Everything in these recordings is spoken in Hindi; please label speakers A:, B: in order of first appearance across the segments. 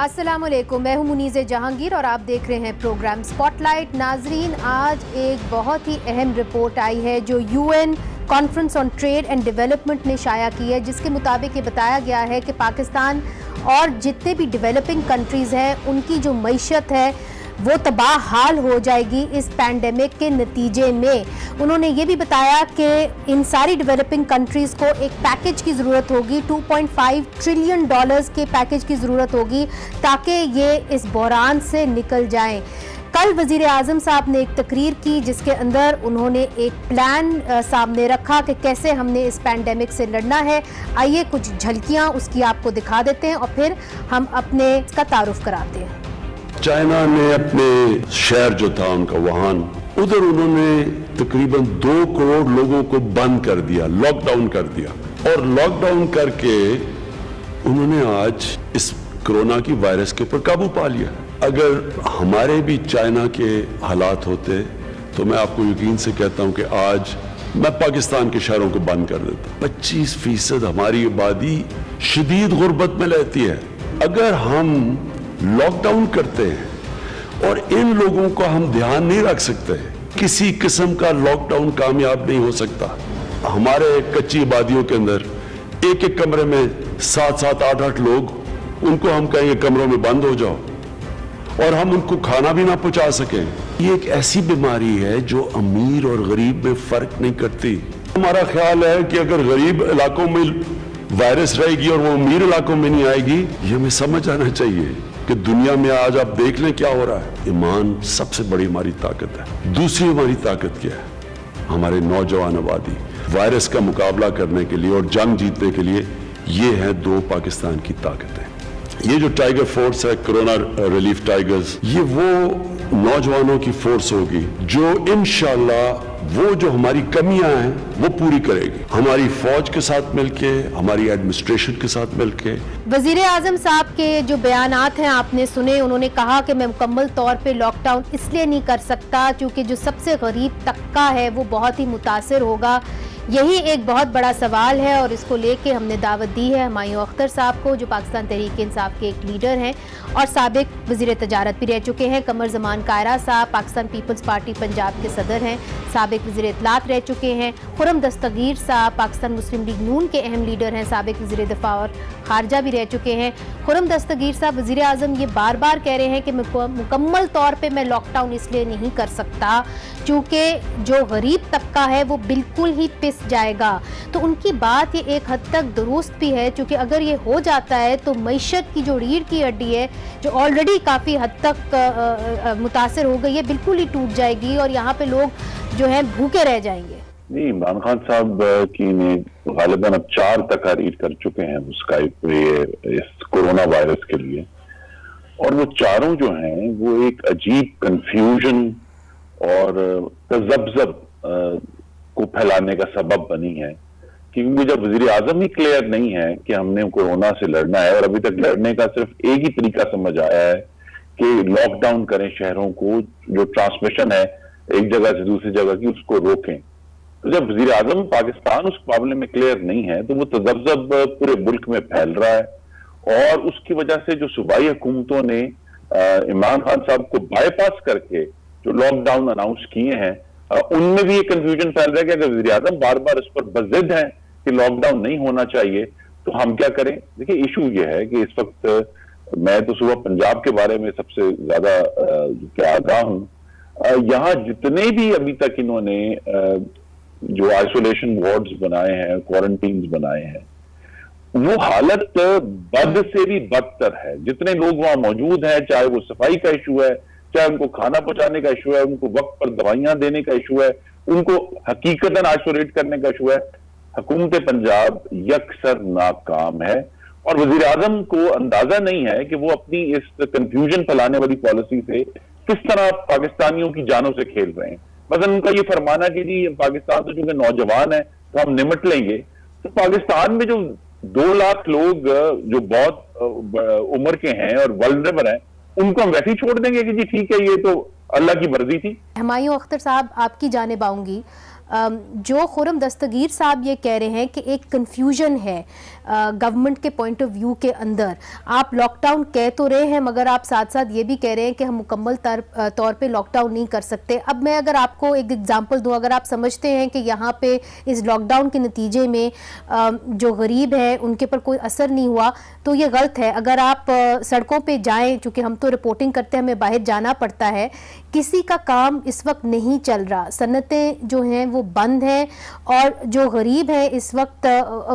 A: अस्सलामुअलैकुम, मैं हूं मुनीज़ जहांगीर और आप देख रहे हैं प्रोग्राम स्पॉटलाइट। नाजरीन, आज एक बहुत ही अहम रिपोर्ट आई है जो UN conference on trade and development ने शाया की है, जिसके मुताबिक ये बताया गया है कि पाकिस्तान और जितने भी डेवलपिंग कंट्रीज़ हैं उनकी जो मईशत है वो तबाह हाल हो जाएगी इस पैंडेमिक के नतीजे में। उन्होंने ये भी बताया कि इन सारी डेवलपिंग कंट्रीज़ को एक पैकेज की ज़रूरत होगी, $2.5 ट्रिलियन के पैकेज की ज़रूरत होगी ताकि ये इस बहरान से निकल जाएं। कल वज़ीर आज़म साहब ने एक तकरीर की जिसके अंदर उन्होंने एक प्लान सामने रखा कि कैसे हमने इस पैंडेमिक से लड़ना है। आइए कुछ झलकियाँ उसकी आपको दिखा देते हैं और फिर हम अपने इसका तारुफ कराते हैं।
B: चाइना ने अपने शहर जो था उनका वुहान, उधर उन्होंने तकरीबन 2 करोड़ लोगों को बंद कर दिया, लॉकडाउन कर दिया। और लॉकडाउन करके उन्होंने आज इस कोरोना की वायरस के ऊपर काबू पा लिया। अगर हमारे भी चाइना के हालात होते तो मैं आपको यकीन से कहता हूं कि आज मैं पाकिस्तान के शहरों को बंद कर देता। 25% हमारी आबादी शदीद गुर्बत में रहती है। अगर हम लॉकडाउन करते हैं और इन लोगों को हम ध्यान नहीं रख सकते, किसी किस्म का लॉकडाउन कामयाब नहीं हो सकता। हमारे कच्ची आबादियों के अंदर एक एक कमरे में 7-7, 8-8 लोग, उनको हम कहेंगे कमरों में बंद हो जाओ और हम उनको खाना भी ना पहुंचा सकें। ये एक ऐसी बीमारी है जो अमीर और गरीब में फर्क नहीं करती। हमारा ख्याल है कि अगर गरीब इलाकों में वायरस रहेगी और वो अमीर इलाकों में नहीं आएगी, ये हमें समझ आना चाहिए कि दुनिया में आज आप देख लें क्या हो रहा है। ईमान सबसे बड़ी हमारी ताकत है। दूसरी हमारी ताकत क्या है? हमारे नौजवान आबादी। वायरस का मुकाबला करने के लिए और जंग जीतने के लिए ये है 2 पाकिस्तान की ताकतें। ये जो टाइगर फोर्स है, कोरोना रिलीफ टाइगर्स, ये वो नौजवानों की फोर्स होगी जो इंशाअल्लाह वो जो हमारी कमियां हैं वो पूरी करेगी, हमारी फौज के साथ मिलके, हमारी एडमिनिस्ट्रेशन के साथ मिलके।
A: वज़ीर आज़म साहब के जो बयानात हैं आपने सुने। उन्होंने कहा कि मैं मुकम्मल तौर पे लॉकडाउन इसलिए नहीं कर सकता क्योंकि जो सबसे गरीब तबका है वो बहुत ही मुतासिर होगा। यही एक बहुत बड़ा सवाल है और इसको लेके हमने दावत दी है हुमायूं अख्तर साहब को, जो पाकिस्तान तहरीक इंसाफ के एक लीडर हैं और साबिक वज़ीर तजारत भी रह चुके हैं। कमर ज़मान कायरा साहब पाकिस्तान पीपल्स पार्टी पंजाब के सदर हैं, साबिक वज़ीर इत्तलात रह चुके हैं। खुर्रम दस्तगीर साहब पाकिस्तान मुस्लिम लीग नून के अहम लीडर हैं, साबिक वज़ीर दिफा और खारजा भी रह चुके हैं। खुर्रम दस्तगीर साहब, वज़ीर आज़म ये बार बार कह रहे हैं कि मुकम्मल तौर पर मैं लॉकडाउन इसलिए नहीं कर सकता क्योंकि जो गरीब तबका है वो बिल्कुल ही पिस जाएगा। तो उनकी बात ये एक हद तक दुरुस्त भी है क्योंकि अगर ये हो जाता है तो मईशत की जो रीढ़ की हड्डी है जो ऑलरेडी काफ़ी हद तक मुतासर हो गई है, बिल्कुल ही टूट जाएगी और यहाँ पे लोग जो है भूखे रह जाएंगे।
C: नहीं, इमरान खान साहब की ने गालिबन अब 4 तकारीर कर चुके हैं स्काइप पे इस कोरोना वायरस के लिए, और वो चारों जो हैं वो एक अजीब कंफ्यूजन और तजब्जब को फैलाने का सबब बनी है। क्योंकि जब वजीर आजम ही क्लियर नहीं है कि हमने कोरोना से लड़ना है और अभी तक लड़ने का सिर्फ एक ही तरीका समझ आया है कि लॉकडाउन करें शहरों को, जो ट्रांसमिशन है एक जगह से दूसरी जगह की उसको रोकें। तो जब वजीर आजम पाकिस्तान उस मामले में क्लियर नहीं है तो वो तजब्जब पूरे मुल्क में फैल रहा है और उसकी वजह से जो सूबाई हुकूमतों ने इमरान खान साहब को बाईपास करके जो लॉकडाउन अनाउंस किए हैं उनमें भी ये कंफ्यूजन फैल रहा है कि अगर वज़ीर आज़म बार बार इस पर बज़िद हैं कि लॉकडाउन नहीं होना चाहिए तो हम क्या करें। देखिए, इशू ये है कि इस वक्त मैं तो सुबह पंजाब के बारे में सबसे ज्यादा क्या आगाह हूं। यहाँ जितने भी अभी तक इन्होंने जो आइसोलेशन वार्ड्स बनाए हैं, क्वारंटीन बनाए हैं, वो हालत बद से भी बदतर है। जितने लोग वहां मौजूद हैं, चाहे वो सफाई का इशू है, चाहे उनको खाना पहुंचाने का इशू है, उनको वक्त पर दवाइयां देने का इशू है, उनको हकीकतन आइसोलेट करने का इशू है, हुकूमत पंजाब यकसर नाकाम है। और वजीर आजम को अंदाजा नहीं है कि वो अपनी इस कंफ्यूजन फैलाने वाली पॉलिसी से किस तरह पाकिस्तानियों की जानों से खेल रहे हैं। मसलन उनका ये फरमाना कि जी पाकिस्तान तो चूंकि नौजवान है तो हम निमट लेंगे, तो पाकिस्तान में जो 2 लाख लोग जो बहुत उम्र के हैं और वल्नरेबल हैं उनको हम वैसे ही छोड़ देंगे कि जी ठीक है ये तो अल्लाह की मर्जी थी।
A: हुमायूं अख्तर साहब, आपकी जानिब आऊंगी। जो खुर्रम दस्तगीर साहब ये कह रहे हैं कि एक कंफ्यूजन है गवर्नमेंट के पॉइंट ऑफ व्यू के अंदर, आप लॉकडाउन कह तो रहे हैं मगर आप साथ साथ ये भी कह रहे हैं कि हम मुकम्मल तौर पे लॉकडाउन नहीं कर सकते। अब मैं अगर आपको एक एग्जांपल दूं, अगर आप समझते हैं कि यहाँ पे इस लॉकडाउन के नतीजे में जो गरीब है उनके पर कोई असर नहीं हुआ तो ये गलत है। अगर आप सड़कों पे जाएं, चूँकि हम तो रिपोर्टिंग करते हैं, हमें बाहर जाना पड़ता है, किसी का काम इस वक्त नहीं चल रहा, सन्नतें जो हैं वो बंद हैं और जो गरीब हैं इस वक्त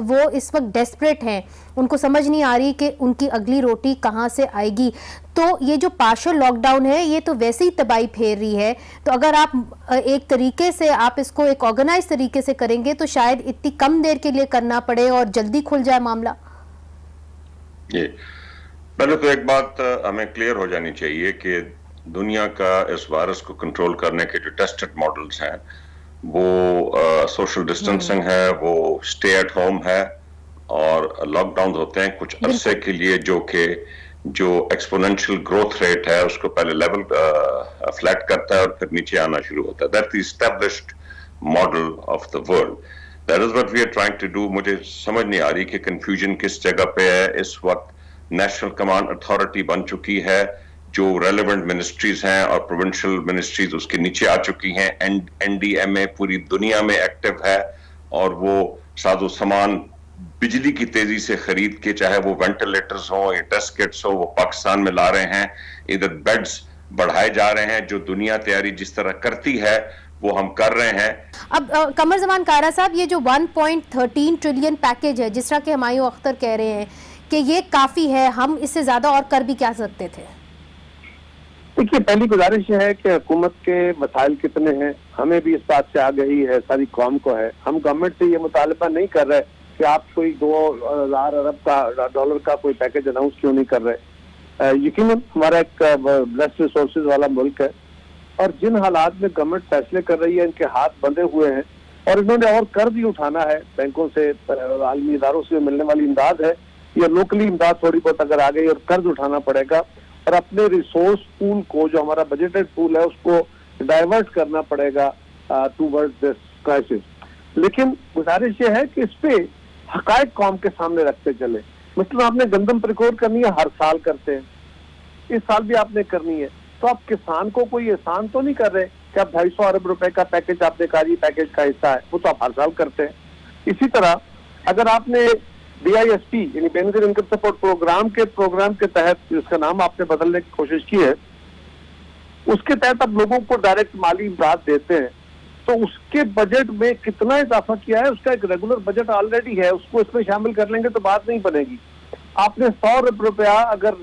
A: वो इस वक्त डेस्परेट हैं, उनको समझ नहीं आ रही कि उनकी अगली रोटी कहाँ से आएगी। तो ये जो पार्शियल लॉकडाउन है ये तो वैसे ही तबाही फेर रही है, तो अगर आप एक तरीके से आप इसको एक ऑर्गेनाइज तरीके से करेंगे तो शायद इतनी कम देर के लिए करना पड़े और जल्दी खुल जाए मामला।
D: ये पहले तो एक बात हमें क्लियर हो जानी चाहिए कि दुनिया का इस वायरस को कंट्रोल करने के जो टेस्टेड मॉडल्स हैं वो सोशल डिस्टेंसिंग है, वो स्टे एट होम है और लॉकडाउन होते हैं कुछ अरसे के लिए, जो एक्सपोनेंशियल ग्रोथ रेट है उसको पहले लेवल फ्लैट करता है और फिर नीचे आना शुरू होता है। That's the established model of the world, that is what we are trying to do. मुझे समझ नहीं आ रही कि कंफ्यूजन किस जगह पे है। इस वक्त नेशनल कमांड अथॉरिटी बन चुकी है, जो रेलेवेंट मिनिस्ट्रीज हैं और प्रोविंशियल मिनिस्ट्रीज उसके नीचे आ चुकी हैं। NDMA पूरी दुनिया में एक्टिव है और वो साजो सामान बिजली की तेजी से खरीद के, चाहे वो वेंटिलेटर्स हो या टेस्ट किट्स हो, वो पाकिस्तान में ला रहे हैं। इधर बेड्स बढ़ाए जा रहे हैं, जो दुनिया तैयारी जिस तरह करती है वो हम कर रहे हैं।
A: अब कमर जमान कारा साहब, ये जो 1.13 ट्रिलियन पैकेज है, जिस तरह के हुमायूं अख्तर कह रहे हैं कि ये काफी है, हम इससे ज्यादा और कर भी क्या सकते थे?
E: देखिए, पहली गुजारिश है कि हुकूमत के मसाइल कितने हैं हमें भी इस बात से आगाही है, सारी कौम को है। हम गवर्नमेंट से ये मुतालबा नहीं कर रहे कि आप कोई 2000 अरब का डॉलर का कोई पैकेज अनाउंस क्यों नहीं कर रहे। यकीनन हमारा एक ब्लेस्ड रिसोर्सेज वाला मुल्क है और जिन हालात में गवर्नमेंट फैसले कर रही है, इनके हाथ बंधे हुए हैं और इन्होंने और कर्ज भी उठाना है बैंकों से, आलमी इदारों से मिलने वाली इमदाद है या लोकली इमदाद थोड़ी बहुत अगर आ गई और कर्ज उठाना पड़ेगा और अपने रिसोर्स पूल को, जो हमारा बजटेड पूल है, उसको डाइवर्ट करना पड़ेगा टूवर्ड्स दिस क्राइसिस। लेकिन गुजारिश ये है कि इस पे हकायक कौम के सामने रखते चले। मतलब आपने गंदम प्रिकोर करनी है, हर साल करते हैं, इस साल भी आपने करनी है, तो आप किसान को कोई एहसान तो नहीं कर रहे कि आप 250 अरब रुपए का पैकेज आपने कहा जी पैकेज का हिस्सा है, वो तो आप हर साल करते हैं। इसी तरह अगर आपने BISP यानी बेनिफिट इनकम सपोर्ट प्रोग्राम के तहत, जिसका नाम आपने बदलने की कोशिश की है, उसके तहत आप लोगों को डायरेक्ट माली इमदाद देते हैं, तो उसके बजट में कितना इजाफा किया है, उसका एक रेगुलर बजट ऑलरेडी है, उसको इसमें शामिल कर लेंगे तो बात नहीं बनेगी। आपने 100 अरब रुपया अगर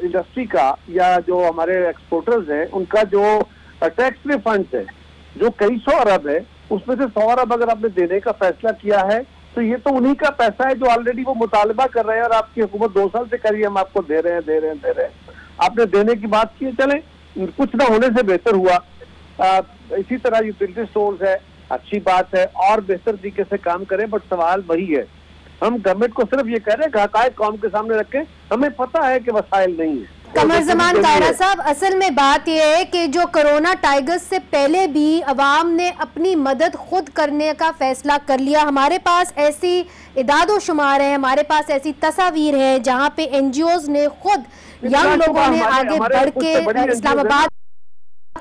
E: इंडस्ट्री का या जो हमारे एक्सपोर्टर्स हैं उनका जो टैक्स रिफंड है जो कई 100 अरब है, उसमें से 100 अरब अगर आपने देने का फैसला किया है तो ये तो उन्हीं का पैसा है जो ऑलरेडी वो मुतालबा कर रहे हैं और आपकी हुकूमत 2 साल से करिए हम आपको दे रहे हैं। आपने देने की बात की है, चले कुछ ना होने से बेहतर हुआ। इसी तरह यूटिलिटी स्टोर्स है, अच्छी बात है, और बेहतर तरीके से काम करें, बट सवाल वही है, हम गवर्नमेंट को सिर्फ ये कह रहे हैं कि हकायक कौम के सामने रखें, हमें पता है कि वसाइल नहीं है।
A: कमर जमान कायरा साहब, असल में बात यह है कि जो कोरोना टाइगर्स से पहले भी अवाम ने अपनी मदद खुद करने का फैसला कर लिया। हमारे पास ऐसी इदादो शुमार है, हमारे पास ऐसी तस्वीर है जहां पे NGOs ने खुद, यंग लोगों ने आगे बढ़ के इस्लामाबाद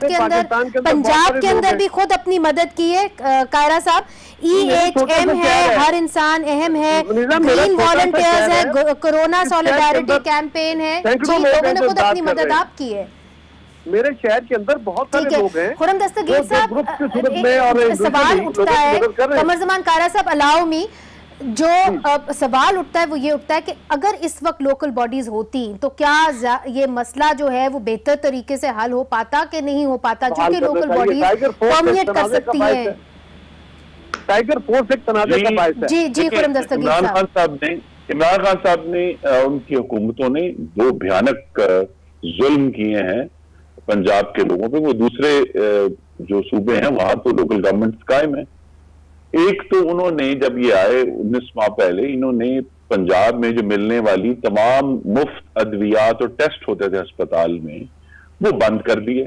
A: के अंदर, पंजाब के अंदर भी खुद अपनी मदद की है। कायरा साहब, EHM है, हर इंसान अहम है, ग्रीन वॉलंटियर्स है, कोरोना सॉलिडारिटी कैंपेन है, जी, लोगों ने खुद अपनी मदद आप की है।
E: मेरे शहर के अंदर बहुत सारे लोग हैं।
A: खुर्रम दस्तगीर साहब, सवाल उठता है, कमर जमान कायरा साहब, अलाउ मी, जो सवाल उठता है वो ये उठता है कि अगर इस वक्त लोकल बॉडीज होती तो क्या ये मसला जो है वो बेहतर तरीके से हल हो पाता कि नहीं हो पाता, जो कि लोकल बॉडीज परमिट कर सकती है।
E: टाइगर फोर्स एक तनाज़े का बायस है।
A: जी खुर्रम दस्तगीर साहब,
C: इमरान खान साहब ने, उनकी हुकूमतों ने जो भयानक जुल्म किए हैं पंजाब के लोगों पे, वो दूसरे जो सूबे हैं वहां तो लोकल गवर्नमेंट कायम है। एक तो उन्होंने जब ये आए 19 माह पहले, इन्होंने पंजाब में जो मिलने वाली तमाम मुफ्त अद्वियात और टेस्ट होते थे अस्पताल में, वो बंद कर दिए।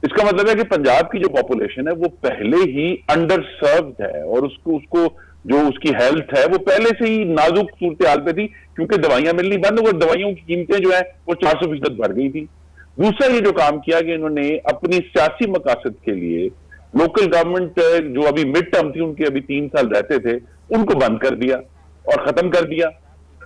C: इसका मतलब है कि पंजाब की जो पॉपुलेशन है वो पहले ही अंडर सर्व्ड है और उसको जो उसकी हेल्थ है वो पहले से ही नाजुक सूरत हाल पे थी, क्योंकि दवाइयां मिलनी बंद हो गई, दवाइयों की कीमतें जो है वो 400% बढ़ गई थी। दूसरा ये जो काम किया कि इन्होंने अपनी सियासी मकासद के लिए लोकल गवर्नमेंट जो अभी मिड टर्म थी, उनके अभी 3 साल रहते थे, उनको बंद कर दिया और खत्म कर दिया।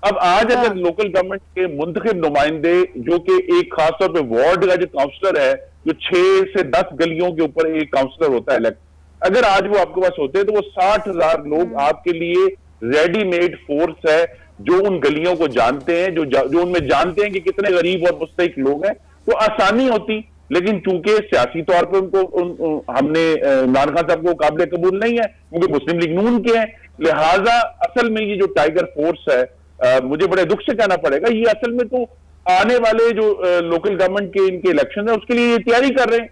C: अब आज अगर लोकल गवर्नमेंट के मुंतखब नुमाइंदे जो कि एक खासतौर पर वार्ड का जो काउंसलर है, जो 6 से 10 गलियों के ऊपर एक काउंसलर होता है इलेक्ट, अगर आज वो आपके पास होते हैं तो वो 60,000 लोग आपके लिए रेडीमेड फोर्स है जो उन गलियों को जानते हैं, जो उनमें जानते हैं कि कितने गरीब और मुस्तहिक लोग हैं, तो आसानी होती। लेकिन चूंकि सियासी तौर पर उनको हमने इमरान खान साहब को काबिल कबूल नहीं है, क्योंकि मुस्लिम लीग नून के हैं, लिहाजा असल में ये जो टाइगर फोर्स है, मुझे बड़े दुख से कहना पड़ेगा, ये असल में तो आने वाले जो लोकल गवर्नमेंट के इनके इलेक्शन है उसके लिए ये तैयारी कर रहे हैं।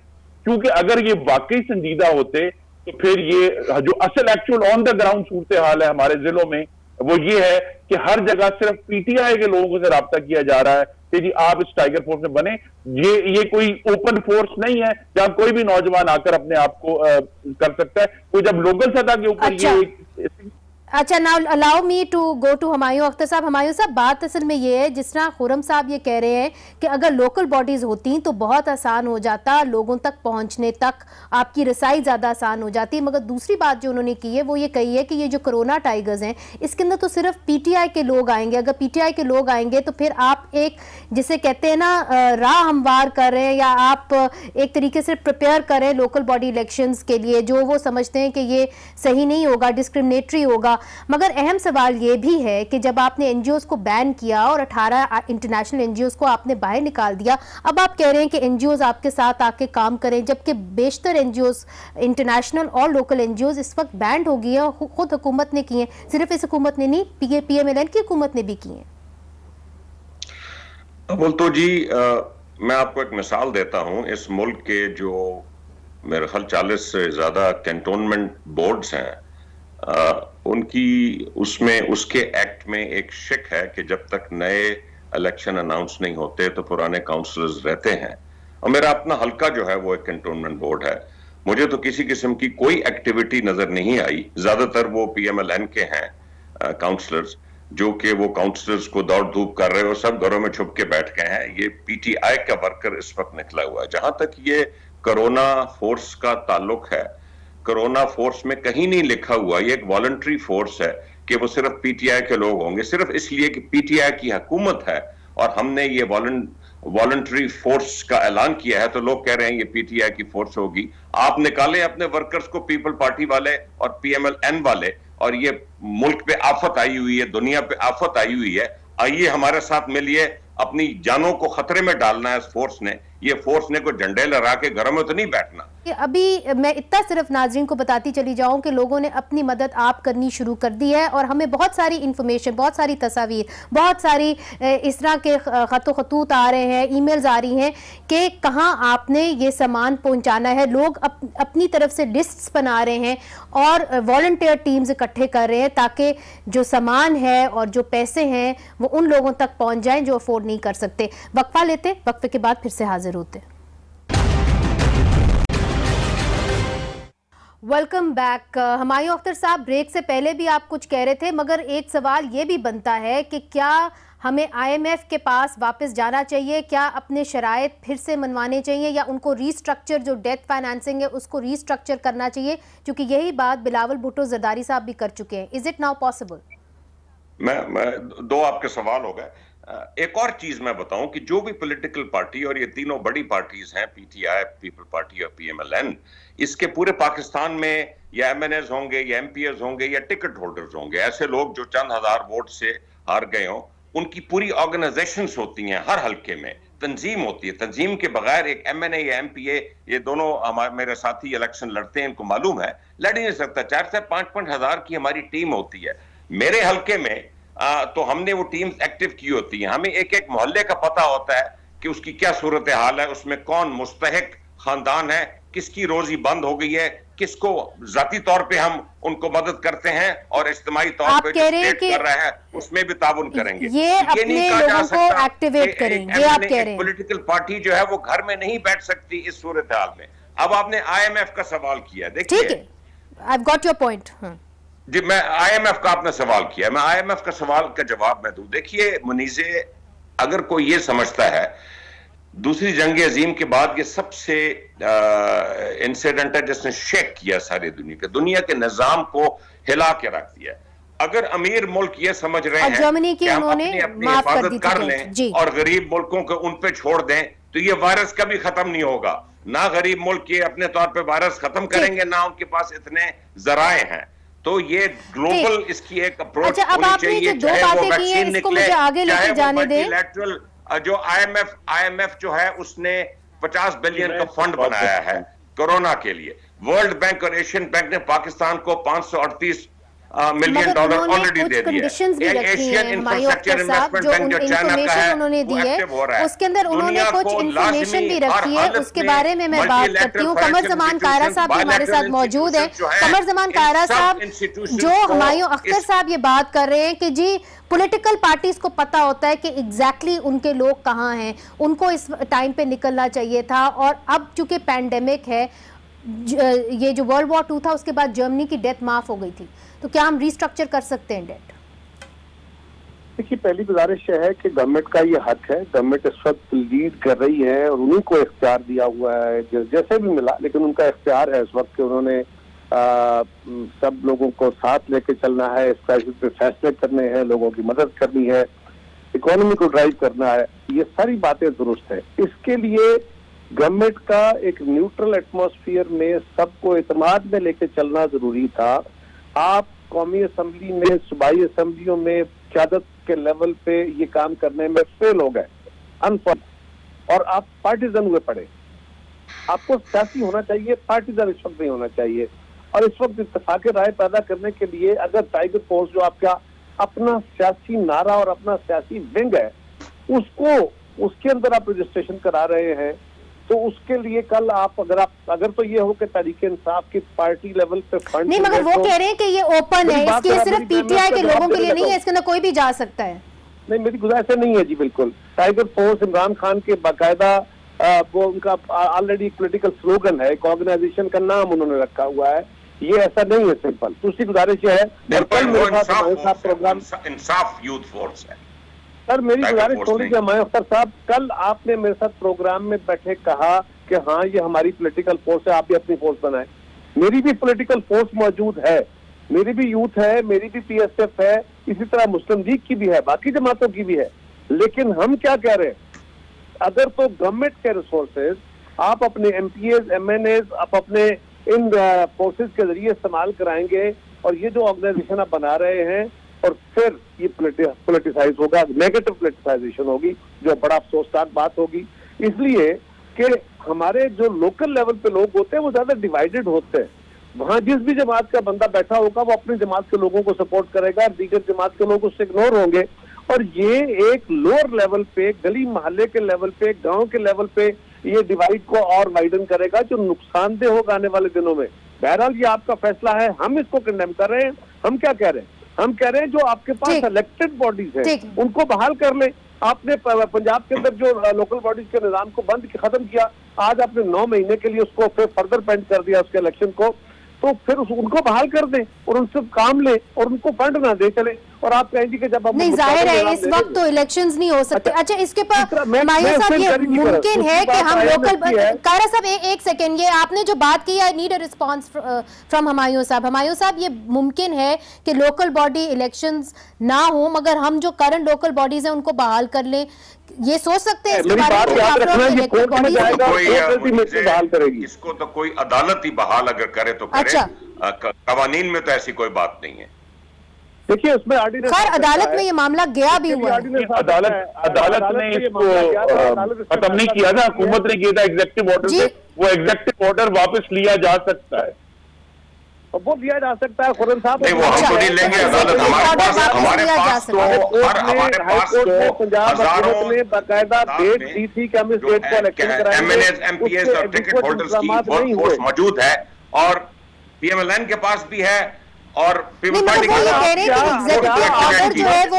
C: क्योंकि अगर ये वाकई संजीदा होते तो फिर ये जो असल एक्चुअल ऑन द ग्राउंड सूरत हाल है हमारे जिलों में वो ये है कि हर जगह सिर्फ पीटीआई के लोगों से रब्ता किया जा रहा है कि जी आप इस टाइगर फोर्स में बने। ये कोई ओपन फोर्स नहीं है जहां कोई भी नौजवान आकर अपने आप को कर सकता है। कोई जब लोकल सतह के ऊपर
A: अच्छा, now allow me to go to Humayun Akhtar साहब। हुमायूं साहब, बात असल में ये है, जिस तरह खुर्रम साहब ये कह रहे हैं कि अगर लोकल बॉडीज होती तो बहुत आसान हो जाता, लोगों तक पहुंचने तक आपकी रसाई ज़्यादा आसान हो जाती। मगर दूसरी बात जो उन्होंने की है वो ये कही है कि ये जो कोरोना टाइगर्स हैं इसके अंदर तो सिर्फ पीटीआई के लोग आएंगे। अगर पीटीआई के लोग आएंगे तो फिर आप एक जिसे कहते हैं ना राह हमवार कर रहे हैं, या आप एक तरीके से प्रिपेयर कर रहे हैं लोकल बॉडी इलेक्शंस के लिए, जो वो समझते हैं कि ये सही नहीं होगा, डिस्क्रिमिनेटरी होगा। मगर अहम सवाल ये भी है कि जब आपने एनजीओज को बैन किया और 18 इंटरनेशनल एनजीओज को आपने बाहर निकाल दिया, अब आप कह रहे हैं कि एनजीओज आपके साथ आके काम करें, जबकि बेशतर एनजीओज, इंटरनेशनल और लोकल एनजीओज इस वक्त बैंड हो गई हैं, खुद हुकूमत ने की हैं। सिर्फ इस हुकूमत ने नहीं, पीएमएलएन की हुकूमत ने भी की हैं।
D: बोल तो जी, मैं आपको एक मिसाल देता हूं। इस मुल्क के जो मेरे ख्याल 40 से ज्यादा कैंटोनमेंट बोर्ड्स हैं, उनकी उसके एक्ट में एक शिक है कि जब तक नए इलेक्शन अनाउंस नहीं होते तो पुराने काउंसलर्स रहते हैं। और मेरा अपना हल्का जो है वो एक कैंटोनमेंट बोर्ड है। मुझे तो किसी किस्म की कोई एक्टिविटी नजर नहीं आई। ज्यादातर वो पीएमएलएन के हैं काउंसलर्स, जो कि वो काउंसलर्स को दौड़ धूप कर रहे हो, सब घरों में छुप के बैठ गए हैं। ये पीटीआई का वर्कर इस वक्त निकला हुआ है। जहां तक ये कोरोना फोर्स का ताल्लुक है, कोरोना फोर्स में कहीं नहीं लिखा हुआ ये एक वॉलंटरी फोर्स है कि वो सिर्फ पीटीआई के लोग होंगे। सिर्फ इसलिए कि पीटीआई की हुकूमत है और हमने ये वॉलंटरी फोर्स का ऐलान किया है तो लोग कह रहे हैं ये पीटीआई की फोर्स होगी। आप निकाले अपने वर्कर्स को, पीपल पार्टी वाले और पीएमएलएन वाले, और ये मुल्क पे आफत आई हुई है, दुनिया पे आफत आई हुई है। आइए हमारे साथ मिलिए। अपनी जानों को खतरे में डालना है इस फोर्स ने। ये फोर्स ने कोई झंडे लहरा के घरों में तो नहीं बैठना।
A: अभी मैं इतना सिर्फ नाजरीन को बताती चली जाऊं कि लोगों ने अपनी मदद आप करनी शुरू कर दी है और हमें बहुत सारी इंफॉर्मेशन, बहुत सारी तस्वीर, बहुत सारी इस तरह के खतूत आ रहे हैं, ईमेल्स आ रही हैं कि कहां आपने ये सामान पहुंचाना है। लोग अपनी तरफ से लिस्ट्स बना रहे हैं और वॉलंटियर टीम्स इकट्ठे कर रहे हैं ताकि जो सामान है और जो पैसे हैं वो उन लोगों तक पहुंच जाएं जो अफोर्ड नहीं कर सकते। वक्फा लेते, वक्फे के बाद फिर से हाजिर होते। Welcome back. हुमायूं अख्तर साहब, ब्रेक से पहले भी आप कुछ कह रहे थे, मगर एक सवाल ये भी बनता है कि क्या हमें आईएमएफ के पास वापस जाना चाहिए? क्या अपने शराइत फिर से मनवाने चाहिए या उनको रीस्ट्रक्चर, जो डेट फाइनेंसिंग है उसको रीस्ट्रक्चर करना चाहिए? क्योंकि यही बात बिलावल भुट्टो जरदारी साहब भी कर चुके हैं। Is it now possible?
D: मैं दो आपके सवाल हो गए। एक और चीज मैं बताऊं कि जो भी पॉलिटिकल पार्टी, और ये तीनों बड़ी पार्टीज हैं, पीटीआई, पीपल पार्टी और पीएमएलएन, इसके पूरे पाकिस्तान में या एमएनएज होंगे या एमपीएस होंगे या टिकट होल्डर्स होंगे, ऐसे लोग जो चंद हजार वोट से हार गए हों, उनकी पूरी ऑर्गेनाइजेशंस होती हैं, हर हल्के में तंजीम होती है। तंजीम के बगैर एक एमएनए या एमपीए, ये दोनों मेरे साथी इलेक्शन लड़ते हैं, इनको मालूम है, लड़ नहीं सकता। 4 से 5 हजार की हमारी टीम होती है। मेरे हल्के में तो हमने वो टीम्स एक्टिव की होती हैं। हमें एक एक मोहल्ले का पता होता है कि उसकी क्या सूरत हाल है, उसमें कौन मुस्तहिक खानदान है, किसकी रोजी बंद हो गई है, किसको जाती तौर पे हम उनको मदद करते हैं और इज्तिमाई तौर पे जो स्टेट कर रहा है उसमें भी ताउन करेंगे।
A: ये अपने लोगों को एक्टिवेट करेंगे, ये आप कह रहे हैं।
D: पॉलिटिकल पार्टी जो है वो घर में नहीं बैठ सकती इस सूरत हाल में। अब आपने IMF का सवाल किया, देखिए
A: ठीक है, आई गॉट योर पॉइंट।
D: जी, मैं IMF का आपने सवाल किया, मैं IMF का सवाल का जवाब मैं दूं। देखिए मुनीज़े, अगर कोई ये समझता है दूसरी जंग अजीम के बाद ये सबसे इंसिडेंट है जिसने शेक किया सारी दुनिया के निजाम को हिला के रख दिया, अगर अमीर मुल्क ये समझ रहे हैं
A: जर्मनी की
D: कि हम
A: उन्होंने
D: अपनी हिफाजत कर लें और गरीब मुल्कों को उन पे छोड़ दें, तो ये वायरस कभी खत्म नहीं होगा। ना गरीब मुल्क ये अपने तौर पे वायरस खत्म करेंगे, ना उनके पास इतने जराए हैं। तो ये ग्लोबल इसकी एक अप्रोच होनी चाहिए, चाहे वो वैक्सीन निकले, चाहे वो मल्टीलैटरल जो IMF जो है उसने 50 बिलियन का फंड बनाया है कोरोना के लिए। वर्ल्ड बैंक और एशियन बैंक ने पाकिस्तान को 538 मिलियन डॉलर ऑलरेडी दे दिया। एशियन इंफ्रास्ट्रक्चर इन्वेस्टमेंट बैंक जो चाइना का है
A: उन्होंने दी है, उसके अंदर उन्होंने कुछ इंफॉर्मेशन भी रखी है, उसके बारे में मैं बात करती हूँ। कमर जमान कायरा साहब भी हमारे साथ मौजूद है। कमर जमान कायरा साहब, जो हुमायूं अख्तर साहब ये बात कर रहे हैं कि जी पॉलिटिकल पार्टीज को पता होता है कि एग्जैक्टली उनके लोग कहाँ हैं, उनको इस टाइम पे निकलना चाहिए था, और अब चूंकि पैंडेमिक है, ये जो वर्ल्ड वॉर 2 था उसके बाद जर्मनी की डेथ माफ हो गई थी, तो क्या हम रिस्ट्रक्चर कर सकते हैं डेट?
E: देखिए, पहली गुजारिश है कि गवर्नमेंट का ये हक है, गवर्नमेंट इस वक्त लीड कर रही है और उन्हीं को इख्तियार दिया हुआ है जैसे भी मिला, लेकिन उनका इख्तियार है इस वक्त कि उन्होंने सब लोगों को साथ लेके चलना है, इस क्राइसिस पे फैसले करने हैं, लोगों की मदद करनी है, इकोनॉमी को ड्राइव करना है, ये सारी बातें दुरुस्त है। इसके लिए गवर्नमेंट का एक न्यूट्रल एटमॉस्फेयर में सबको इत्मीनान में लेके चलना जरूरी था। आप कौमी असम्बली में, सूबाई असम्बलियों में क़यादत के लेवल पे ये काम करने में फेल हो गए, और आप पार्टीजन हुए पड़े। आपको सियासी होना चाहिए, पार्टीजन इस वक्त नहीं होना चाहिए। और इस वक्त इत्तेफाक राय पैदा करने के लिए अगर टाइगर फोर्स जो आपका अपना सियासी नारा और अपना सियासी विंग है, उसके अंदर आप रजिस्ट्रेशन करा रहे हैं, तो उसके लिए कल आप अगर तो ये हो कि तहरीक इंसाफ की पार्टी लेवल पे फंड
A: नहीं, मगर वो कह रहे हैं कि ये ओपन है, इसके सिर्फ PTI के लोगों के लिए नहीं है, इसके अंदर कोई भी जा सकता है।
E: नहीं, मेरी गुजारिश ऐसे नहीं है जी, बिल्कुल। टाइगर फोर्स इमरान खान के बाकायदा वो उनका ऑलरेडी पॉलिटिकल स्लोगन है, एक ऑर्गेनाइजेशन का नाम उन्होंने रखा हुआ है, ये ऐसा नहीं है सिंपल। दूसरी गुजारिश है, प्रोग्राम
D: इंसाफ यूथ फोर्स है
E: सर, मेरी गुजारिश थोड़ी सी हुमायूं अख्तर साहब, कल आपने मेरे साथ प्रोग्राम में बैठे कहा कि हाँ ये हमारी पॉलिटिकल फोर्स है, आप भी अपनी फोर्स बनाएं। मेरी भी पॉलिटिकल फोर्स मौजूद है, मेरी भी यूथ है, मेरी भी PSF है, इसी तरह मुस्लिम लीग की भी है, बाकी जमातों की भी है। लेकिन हम क्या कह रहे हैं, अगर तो गवर्नमेंट के रिसोर्सेज आप अपने MPs, MNAs आप अपने इन फोर्सेज के जरिए इस्तेमाल कराएंगे, और ये जो ऑर्गेनाइजेशन आप बना रहे हैं, और फिर ये पोलिटिसाइज होगा, नेगेटिव पोलिटिसाइजेशन होगी, जो बड़ा अफसोसनाक बात होगी। इसलिए कि हमारे जो लोकल लेवल पे लोग होते हैं वो ज्यादा डिवाइडेड होते हैं। वहां जिस भी जमात का बंदा बैठा होगा वो अपनी जमात के लोगों को सपोर्ट करेगा, दीगर जमात के लोग उससे इग्नोर होंगे, और ये एक लोअर लेवल पे, गली मोहल्ले के लेवल पे, गांव के लेवल पे ये डिवाइड को और वाइडन करेगा, जो नुकसानदेह होगा आने वाले दिनों में। बहरहाल ये आपका फैसला है, हम इसको कंडेम कर रहे हैं। हम क्या कह रहे हैं, हम कह रहे हैं जो आपके पास इलेक्टेड बॉडीज है उनको बहाल कर ले। आपने पंजाब के अंदर जो लोकल बॉडीज के निजाम को खत्म किया, आज आपने 9 महीने के लिए उसको फिर फर्दर पेंड कर दिया उसके इलेक्शन को, तो फिर उनको बहाल कर दें और उनसे काम ले और उनको फंड ना दे चले। और आप कहेंगे कि जब
A: नहीं, जाहिर है इस वक्त तो इलेक्शंस नहीं हो सकते। अच्छा, इसके पर हुमायूं साहब ये मुमकिन है कि हम लोकल, कायरा साहब एक सेकंड, ये आपने जो बात की, I need a response from Humayun साहब। हुमायूं साहब, ये मुमकिन है कि लोकल बॉडी इलेक्शंस ना हो मगर हम जो करंट लोकल बॉडीज हैं उनको बहाल कर लें, ये सोच सकते हैं? इसके बारे में
D: इसको तो कोई अदालत ही बहाल अगर करे तो करे। अच्छा, कवानीन में तो ऐसी कोई बात नहीं है।
E: देखिए उसमें
A: खैर अदालत में ये मामला गया भी हुआ है,
F: अदालत ने इसको खत्म नहीं किया था, हुकूमत ने किया था एग्जेक्टिव ऑर्डर से, वो एग्जेक्टिव ऑर्डर वापस लिया जा सकता है।
E: वो दिया जा सकता है खुरम साहब।
D: नहीं, वो हम तो नहीं लेंगे अदालत, हमारे पास तो हमारे पास तो
E: पंजाब हुकूमत ने बाकायदा डेट दी थी कि हम इस डेट को इलेक्शन कराएंगे,
D: एमएनएस और टिकट होल्डर्स की फोर्स मौजूद है और पीएमएलएन के पास भी है और पीपल्स पार्टी के
A: ऑर्डर जो है वो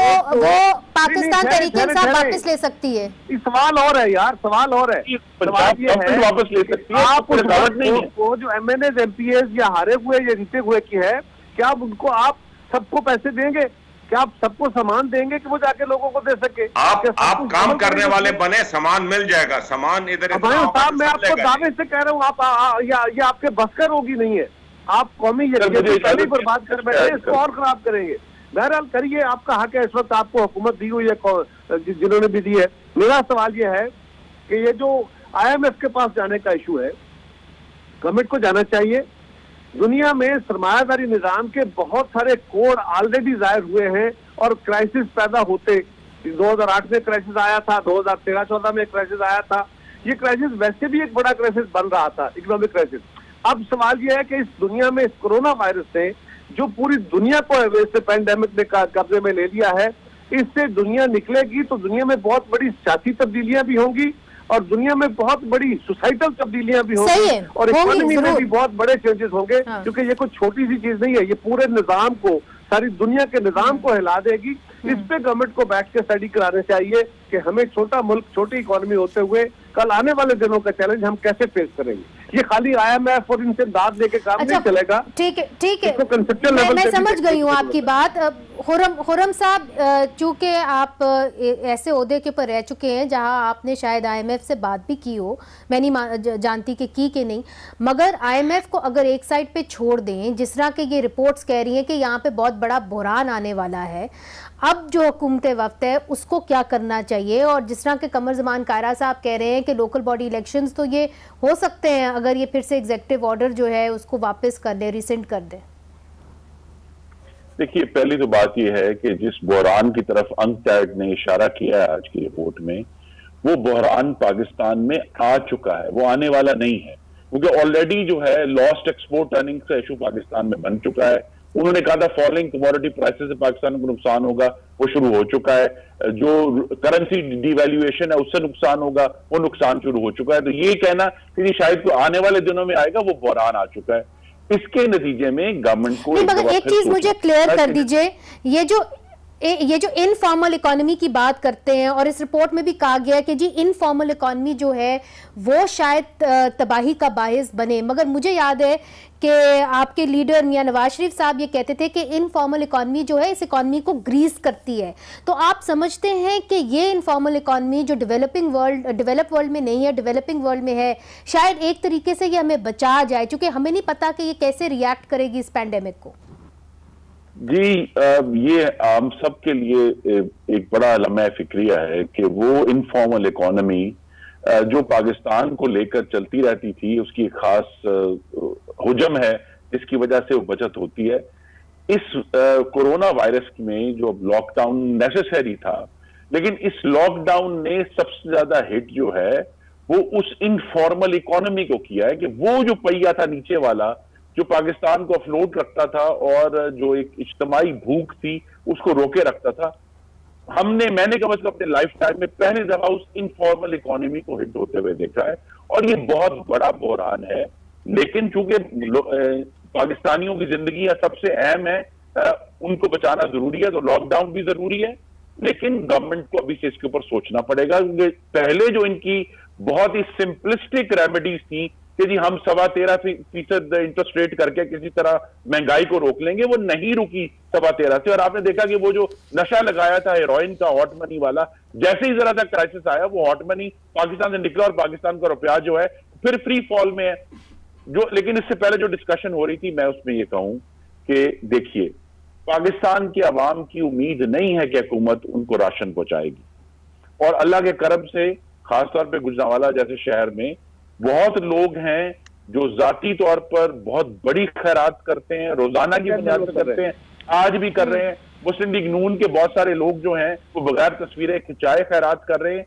A: पाकिस्तान तहरीक इंसाफ वापस ले सकती है।
E: सवाल और है यार, सवाल और है, सवाल ये है
F: वापस ले सकती है,
E: आप वो जो एमएनएस एमपीएस या हारे हुए या जीते हुए की है, क्या उनको आप सबको पैसे देंगे? क्या आप सबको सामान देंगे कि वो जाके लोगों को दे सके?
D: आप काम करने वाले बने, सामान मिल जाएगा, सामान इधर
E: साहब मैं आपको दावे से कह रहा हूँ, आप ये आपके बस रोगी नहीं है, आप कौमी पहले बर्बाद कर बैठे, इसको और खराब करेंगे। बहरहाल करिए, आपका हक है, इस वक्त आपको हुकूमत दी हुई है जिन्होंने भी दी है। मेरा सवाल यह है कि ये जो IMF के पास जाने का इशू है, गवर्नमेंट को जाना चाहिए। दुनिया में सरमायादारी निजाम के बहुत सारे कोड ऑलरेडी जाहिर हुए हैं और क्राइसिस पैदा होते, 2008 में क्राइसिस आया था, 2013-14 में क्राइसिस आया था। ये क्राइसिस वैसे भी एक बड़ा क्राइसिस बन रहा था, इकोनॉमिक क्राइसिस। अब सवाल यह है कि इस दुनिया में इस कोरोना वायरस ने जो पूरी दुनिया को इस पैंडेमिक ने कब्जे में ले लिया है, इससे दुनिया निकलेगी तो दुनिया में बहुत बड़ी सियासी तब्दीलियां भी होंगी और दुनिया में बहुत बड़ी सोसाइटल तब्दीलियां भी होंगी और इकोनॉमी में भी बहुत बड़े चेंजेस होंगे, क्योंकि ये कोई छोटी सी चीज नहीं है, ये पूरे निजाम को, सारी दुनिया के निजाम को हिला देगी। इस पे गवर्नमेंट को बैठ के स्टडी कराने चाहिए कि हमें छोटा मुल्क, छोटी इकोनॉमी होते हुए कल आने वाले दिनों का चैलेंज हम कैसे फेस करेंगे। ये खाली IMF और इनसे दाद लेके काम नहीं चलेगा। ठीक है,
A: मैं समझ गई हूँ आपकी बात। खुर्रम साहब, चूंकि आप ऐसे ओहदे के ऊपर रह चुके हैं जहां आपने शायद IMF से बात भी की हो, मैं नहीं जानती कि नहीं, मगर IMF को अगर एक साइड पे छोड़ दें, जिस तरह के ये रिपोर्ट्स कह रही हैं कि यहाँ पे बहुत बड़ा बुहरान आने वाला है, अब जो हुकूमत वक्त है उसको क्या करना चाहिए? और जिस तरह के कमर जमान कायरा साहब कह रहे हैं कि लोकल बॉडी इलेक्शंस तो ये हो सकते हैं अगर ये फिर से एग्जीक्यूटिव ऑर्डर जो है उसको वापस कर दे, रिसेंट कर दे।
C: देखिए, पहली तो बात यह है कि जिस बहरान की तरफ UNCTAD ने इशारा किया है आज की रिपोर्ट में, वो बहरान पाकिस्तान में आ चुका है, वो आने वाला नहीं है, क्योंकि ऑलरेडी जो है लॉस्ट एक्सपोर्ट अर्निंग का इशू पाकिस्तान में बन चुका है। उन्होंने कहा था फॉलिंग कमोडिटी प्राइसेस से पाकिस्तान को नुकसान होगा, वो शुरू हो चुका है। जो करेंसी डिवैल्यूएशन है उससे नुकसान होगा, वो नुकसान शुरू हो चुका है। तो ये कहना कि शायद को आने वाले दिनों में आएगा, वो बहरान आ चुका है। इसके नतीजे में गवर्नमेंट को
A: मगर एक चीज मुझे क्लियर कर दीजिए, ये जो इनफॉर्मल इकोनॉमी की बात करते हैं और इस रिपोर्ट में भी कहा गया है कि जी इनफॉर्मल इकोनॉमी जो है वो शायद तबाही का बायस बने, मगर मुझे याद है कि आपके लीडर मियां नवाज शरीफ साहब ये कहते थे कि इनफॉर्मल इकोनॉमी जो है इस इकोनॉमी को ग्रीस करती है। तो आप समझते हैं कि ये इनफॉर्मल इकोनॉमी जो डेवलप वर्ल्ड में नहीं है, डेवलपिंग वर्ल्ड में है, शायद एक तरीके से ये हमें बचा जाए, क्योंकि हमें नहीं पता कि ये कैसे रिएक्ट करेगी इस पैंडेमिक को।
C: जी, ये हम सब के लिए एक बड़ा लम्हा फिक्रिया है कि वो इनफॉर्मल इकोनॉमी जो पाकिस्तान को लेकर चलती रहती थी, उसकी एक खास हुजम है जिसकी वजह से वो बचत होती है। इस कोरोना वायरस में जो लॉकडाउन नेसेसरी था, लेकिन इस लॉकडाउन ने सबसे ज्यादा हिट जो है वो उस इनफॉर्मल इकोनॉमी को किया है कि वो जो पहिया था नीचे वाला, जो पाकिस्तान को अफलोट रखता था और जो एक इज्तिमाई भूख थी उसको रोके रखता था, मैंने कम से कम अपने लाइफ टाइम में पहली दफा उस इनफॉर्मल इकोनॉमी को हिट होते हुए देखा है। और ये बहुत बड़ा बहरान है, लेकिन चूंकि पाकिस्तानियों की जिंदगी सबसे अहम है, उनको बचाना जरूरी है, तो लॉकडाउन भी जरूरी है, लेकिन गवर्नमेंट को अभी से इसके ऊपर सोचना पड़ेगा। पहले जो इनकी बहुत ही सिंपलिस्टिक रेमेडीज थी कि जी हम 13.25% इंटरेस्ट रेट करके किसी तरह महंगाई को रोक लेंगे, वो नहीं रुकी 13.25 से। और आपने देखा कि वो जो नशा लगाया था हेरोइन का, हॉट मनी वाला, जैसे ही जरा सा क्राइसिस आया वो हॉट मनी पाकिस्तान से निकला और पाकिस्तान का रुपया जो है फिर फ्री फॉल में है। लेकिन इससे पहले जो डिस्कशन हो रही थी, मैं उसमें ये कहूं कि देखिए, पाकिस्तान की आवाम की उम्मीद नहीं है कि हुकूमत उनको राशन पहुंचाएगी, और अल्लाह के करम से खासतौर पर गुजरांवाला जैसे शहर में बहुत लोग हैं जो जाती तौर पर बहुत बड़ी खैरात करते हैं, रोजाना की बुनियाद पर करते हैं, आज भी कर रहे हैं। मुस्लिम लीग नून के बहुत सारे लोग जो हैं वो बगैर तस्वीरें खिंचाए खैरात कर रहे हैं।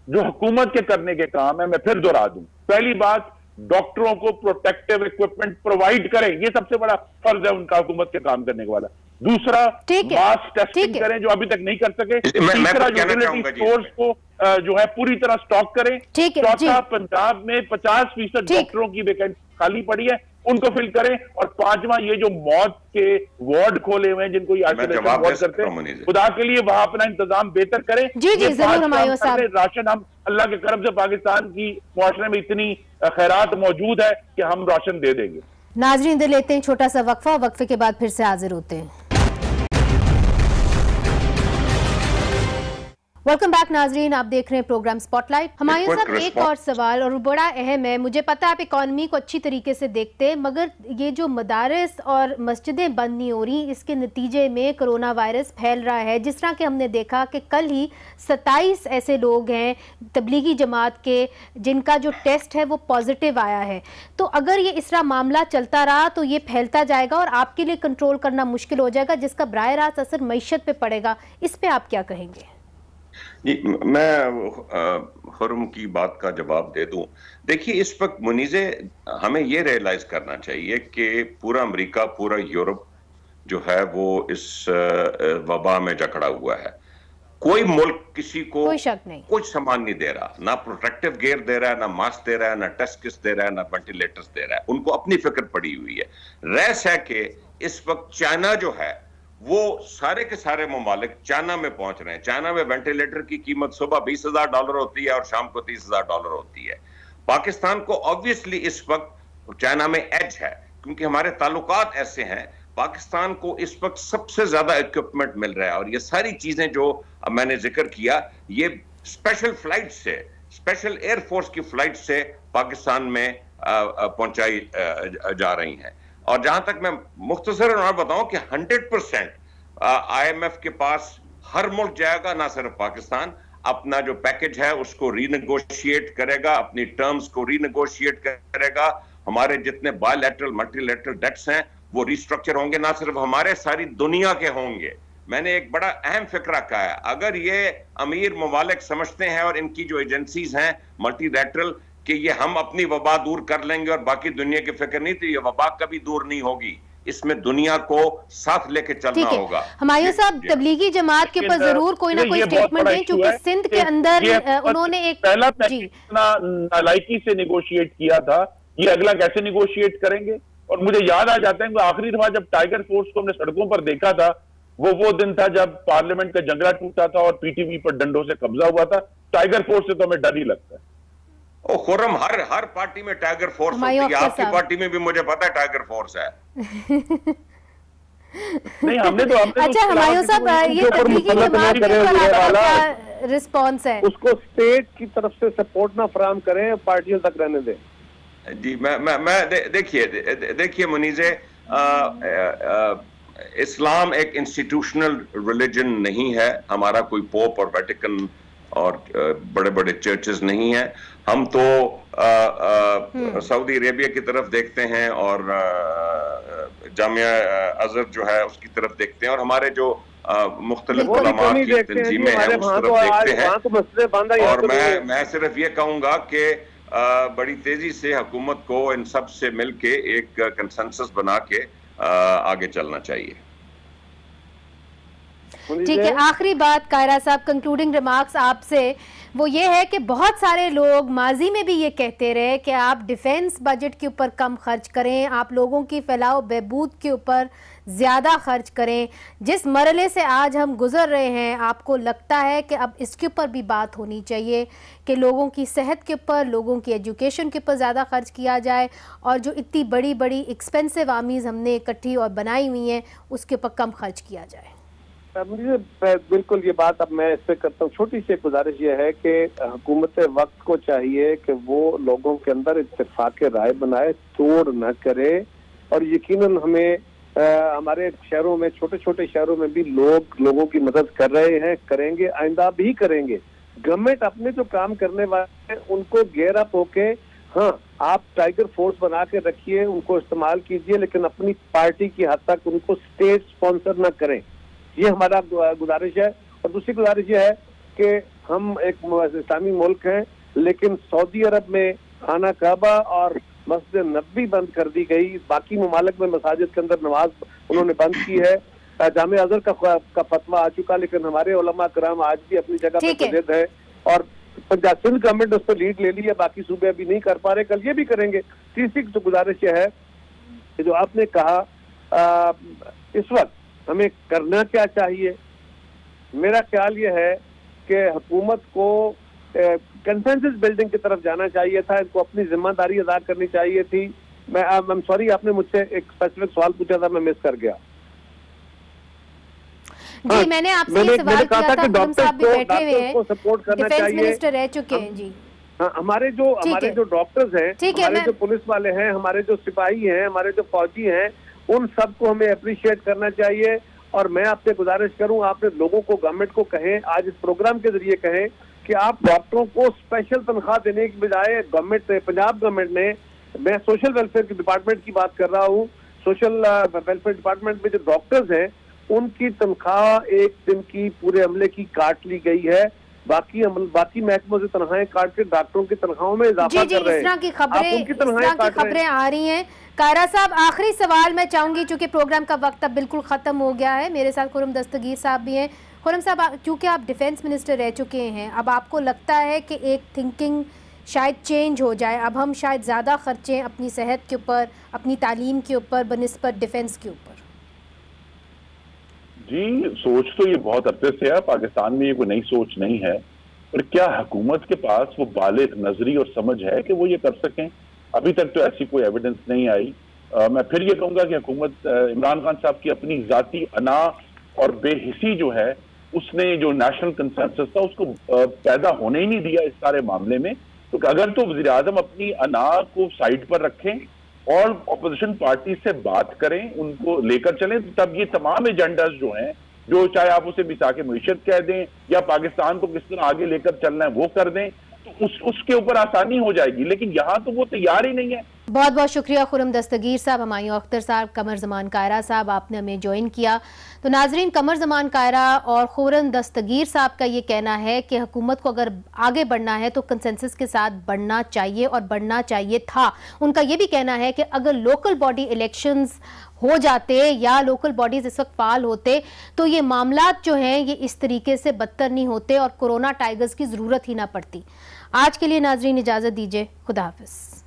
C: जो हुकूमत के करने के काम है, मैं फिर दोहरा दूं, पहली बात
F: डॉक्टरों को प्रोटेक्टिव इक्विपमेंट प्रोवाइड करें। ये सबसे बड़ा फर्ज है उनका हुकूमत के काम करने वाला। दूसरा, मास टेस्टिंग करें जो अभी तक नहीं कर सके। तीसरा, यूटिलिटी स्टोर्स को जो है पूरी तरह स्टॉक करें। चौथा, पंजाब में 50% डॉक्टरों की वैकेंसी खाली पड़ी है, उनको फिल करें। और पांचवा, ये जो मौत के वार्ड खोले हुए हैं जिनको आइसोलेशन वार्ड करते हैं, खुदा के लिए वहां अपना इंतजाम बेहतर करें।
A: जी जरूर हुमायूं साहब।
F: राशन हम अल्लाह के करम से पाकिस्तान की मुआशरे में इतनी खैरात मौजूद है कि हम राशन दे देंगे।
A: नाजरीन दे लेते हैं छोटा सा वक्फा, वक्फे के बाद फिर से हाजिर होते हैं। वेलकम बैक नाजरीन, आप देख रहे हैं प्रोग्राम स्पॉटलाइट। हुमायूं साहब, एक और सवाल और बड़ा अहम है। मुझे पता है आप इकॉनमी को अच्छी तरीके से देखते हैं, मगर ये जो मदारिस और मस्जिदें बंद नहीं हो रही, इसके नतीजे में कोरोना वायरस फैल रहा है। जिस तरह के हमने देखा कि कल ही 27 ऐसे लोग हैं तबलीगी जमात के जिनका जो टेस्ट है वो पॉजिटिव आया है। तो अगर ये इस तरह मामला चलता रहा तो ये फैलता जाएगा और आपके लिए कंट्रोल करना मुश्किल हो जाएगा, जिसका बराह रास्त असर मईशत पे पड़ेगा। इस पे आप क्या कहेंगे?
D: जी, मैं खुर्रम की बात का जवाब दे दूं। देखिए, इस वक्त मुनीज़े हमें ये रियलाइज करना चाहिए कि पूरा अमेरिका, पूरा यूरोप जो है वो इस वबा में जकड़ा हुआ है। कोई मुल्क किसी को
A: कोई शक नहीं,
D: कुछ सामान नहीं दे रहा, ना प्रोटेक्टिव गियर दे रहा है, ना मास्क दे रहा है, ना टेस्ट किट्स दे रहा है, ना वेंटिलेटर्स दे रहा है। उनको अपनी फिक्र पड़ी हुई है। रहस्य है कि इस वक्त चाइना जो है वो सारे के सारे ममालिक चाइना में पहुंच रहे हैं। चाइना में वेंटिलेटर की कीमत सुबह $20,000 होती है और शाम को $30,000 होती है। पाकिस्तान को ऑब्वियसली इस वक्त चाइना में एज है, क्योंकि हमारे ताल्लुकात ऐसे हैं। पाकिस्तान को इस वक्त सबसे ज्यादा इक्विपमेंट मिल रहा है और ये सारी चीजें जो मैंने जिक्र किया, ये स्पेशल फ्लाइट से, स्पेशल एयरफोर्स की फ्लाइट से पाकिस्तान में पहुंचाई जा रही हैं। और जहां तक मैं मुख्तसरन और बताऊं कि 100% IMF के पास हर मुल्क जाएगा, ना सिर्फ पाकिस्तान। अपना जो पैकेज है उसको रीनेगोशिएट करेगा, अपनी टर्म्स को रीनेगोशिएट करेगा। हमारे जितने बायलैटरल मल्टीलैटरल डेट्स हैं वो रिस्ट्रक्चर होंगे, ना सिर्फ हमारे, सारी दुनिया के होंगे। मैंने एक बड़ा अहम फिक्रा कहा है, अगर ये अमीर ममालिक समझते हैं और इनकी जो एजेंसीज हैं मल्टीलैटरल कि ये हम अपनी वबा दूर कर लेंगे और बाकी दुनिया की फिक्र नहीं, तो ये वबा कभी दूर नहीं होगी। इसमें दुनिया को साथ लेके चलना होगा।
A: हुमायूं साहब, तबलीगी जमात के ऊपर जरूर कोई ना कोई स्टेटमेंट दें, क्योंकि सिंध के अंदर उन्होंने एक
F: पहला नालायकी से निगोशिएट किया था, ये अगला कैसे निगोशिएट करेंगे? और मुझे याद आ जाता है कि आखिरी दफा जब टाइगर फोर्स को हमने सड़कों पर देखा था, वो दिन था जब पार्लियामेंट का जंगला टूटा था और PTV पर डंडों से कब्जा हुआ था। टाइगर फोर्स से तो हमें डर ही लगता है।
D: ओ खुर्रम, हर पार्टी में टाइगर फोर्स होती है। आपकी पार्टी में भी मुझे पता है टाइगर फोर्स है।
F: नहीं, हमने तो
A: अच्छा हुमायूं साहब, ये तबलीगी जमात के ऊपर आपका रिस्पांस है?
E: उसको स्टेट की तरफ से सपोर्ट ना फराहम करें, पार्टियों तक रहने दें।
D: जी, मैं देखिए मुनीज़े, इस्लाम एक इंस्टीट्यूशनल रिलीजन नहीं है। हमारा कोई पोप और वेटिकन और बड़े बड़े चर्चेस नहीं है। हम तो सऊदी अरेबिया की तरफ देखते हैं और जामिया अज़हर जो है उसकी तरफ देखते हैं, और हमारे जो मुख्तलिफ उलमा की तंजीमें हैं उस तरफ देखते हैं। और मैं सिर्फ ये कहूंगा कि बड़ी तेजी से हुकूमत को इन सब से मिलके एक कंसेंसस बना के आगे चलना चाहिए।
A: ठीक है, आखिरी बात कायरा साहब, कंक्लूडिंग रिमार्क्स आपसे वो ये है कि बहुत सारे लोग माजी में भी ये कहते रहे कि आप डिफेंस बजट के ऊपर कम खर्च करें, आप लोगों की फैलाव बहबूद के ऊपर ज़्यादा खर्च करें। जिस मरले से आज हम गुजर रहे हैं, आपको लगता है कि अब इसके ऊपर भी बात होनी चाहिए कि लोगों की सेहत के ऊपर, लोगों की एजुकेशन के ऊपर ज़्यादा खर्च किया जाए, और जो इतनी बड़ी बड़ी एक्सपेंसिव आमीज़ हमने इकट्ठी और बनाई हुई हैं उसके ऊपर कम खर्च किया जाए?
E: मुझे बिल्कुल ये बात अब मैं इस पे करता हूँ। छोटी सी गुजारिश ये है कि हुकूमत वक्त को चाहिए कि वो लोगों के अंदर इत्तेफाक राय बनाए, तोड़ न करे। और यकीनन हमें हमारे शहरों में, छोटे छोटे शहरों में भी लोगों की मदद कर रहे हैं, करेंगे, आइंदा भी करेंगे। गवर्नमेंट अपने जो काम करने वाले हैं उनको गेयर अप होके, हाँ आप टाइगर फोर्स बना के रखिए, उनको इस्तेमाल कीजिए, लेकिन अपनी पार्टी की हद तक उनको स्टेट स्पॉन्सर न करें। ये हमारा गुजारिश है। और दूसरी गुजारिश ये है कि हम एक इस्लामी मुल्क हैं, लेकिन सऊदी अरब में खाना काबा और मस्जिद नबी बंद कर दी गई। बाकी ममालिक में मसाजिद के अंदर नमाज उन्होंने बंद की है। जामे अजहर का फतवा आ चुका, लेकिन हमारे उलमा कराम आज भी अपनी जगह पे सजद है और पंजाब सिंध गवर्नमेंट उस पर लीड ले ली है, बाकी सूबे अभी नहीं कर पा रहे, कल ये भी करेंगे। तीसरी तो गुजारिश है कि जो आपने कहा इस वक्त हमें करना क्या चाहिए, मेरा ख्याल ये है कि हुकूमत को कंसेंसस बिल्डिंग की तरफ जाना चाहिए था, इनको अपनी जिम्मेदारी अदा करनी चाहिए थी। मैं सॉरी, आपने मुझसे एक स्पेसिफिक सवाल पूछा था, मैं मिस कर गया।
A: जी, मैंने आपसे ये सवाल किया था कि डॉक्टर भी बैठे हुए हैं,
E: सपोर्ट करना
A: डिफेंस
E: चाहिए,
A: मिनिस्टर रह चुके हैं जी।
E: हाँ, हमारे जो डॉक्टर्स हैं, हमारे जो पुलिस वाले हैं, हमारे जो सिपाही हैं, हमारे जो फौजी हैं, उन सबको हमें अप्रिशिएट करना चाहिए। और मैं आपसे गुजारिश करूं, आपने लोगों को, गवर्नमेंट को कहें, आज इस प्रोग्राम के जरिए कहें कि आप डॉक्टरों को स्पेशल तनख्वाह देने की बजाय गवर्नमेंट, पंजाब गवर्नमेंट ने, मैं सोशल वेलफेयर के डिपार्टमेंट की बात कर रहा हूँ, सोशल वेलफेयर डिपार्टमेंट में जो डॉक्टर्स हैं उनकी तनख्वाह एक दिन की पूरे अमले की काट ली गई है। बाकी महकमों से तनख्वाहें काट के डॉक्टरों की तनख्वाहों में इजाफा कर रहे हैं।
A: इस तरह की खबरें आ रही हैं। कायरा साहब, आखिरी सवाल मैं चाहूंगी, चूंकि प्रोग्राम का वक्त अब बिल्कुल खत्म हो गया है। मेरे साथ खुर्रम दस्तगीर साहब भी हैं। खुर्रम साहब, क्योंकि आप डिफेंस मिनिस्टर रह चुके हैं, अब आपको लगता है कि एक थिंकिंग शायद चेंज हो जाए, अब हम शायद ज़्यादा खर्चें अपनी सेहत के ऊपर, अपनी तालीम के ऊपर बनिस्बत डिफेंस के ऊपर?
C: जी, सोच तो ये बहुत अरसे से है, पाकिस्तान में ये कोई नई सोच नहीं है, पर क्या हुकूमत के पास वो बालिग नजरी और समझ है कि वो ये कर सकें? अभी तक तो ऐसी कोई एविडेंस नहीं आई। मैं फिर ये कहूंगा कि हुकूमत, इमरान खान साहब की अपनी जाती अना और बेहिसी जो है, उसने जो नेशनल कंसेंसस था उसको पैदा होने ही नहीं दिया इस सारे मामले में। तो अगर तो वज़ीर आज़म अपनी अना को साइड पर रखें और अपोजिशन पार्टी से बात करें, उनको लेकर चलें, तब ये तमाम एजेंडास जो हैं, जो चाहे आप उसे मिसाक मईशत कह दें या पाकिस्तान को किस तरह आगे लेकर चलना है वो कर दें, तो उसके ऊपर आसानी हो जाएगी। लेकिन यहाँ तो वो तैयार ही नहीं है।
A: बहुत बहुत शुक्रिया खुर्रम दस्तगीर साहब, हमायूं अख्तर साहब, कमर जमान कायरा साहब, आपने हमें ज्वाइन किया। तो नाजरीन, कमर जमान कायरा और खुर्रम दस्तगीर साहब का ये कहना है कि हुकूमत को अगर आगे बढ़ना है तो कंसेंसस के साथ बढ़ना चाहिए और बढ़ना चाहिए था। उनका ये भी कहना है कि अगर लोकल बॉडी इलेक्शंस हो जाते या लोकल बॉडीज इस वक्त फाल होते तो ये मामलात जो हैं ये इस तरीके से बदतर नहीं होते और कोरोना टाइगर्स की जरूरत ही ना पड़ती। आज के लिए नाजरीन इजाजत दीजिए, खुदा हाफिज।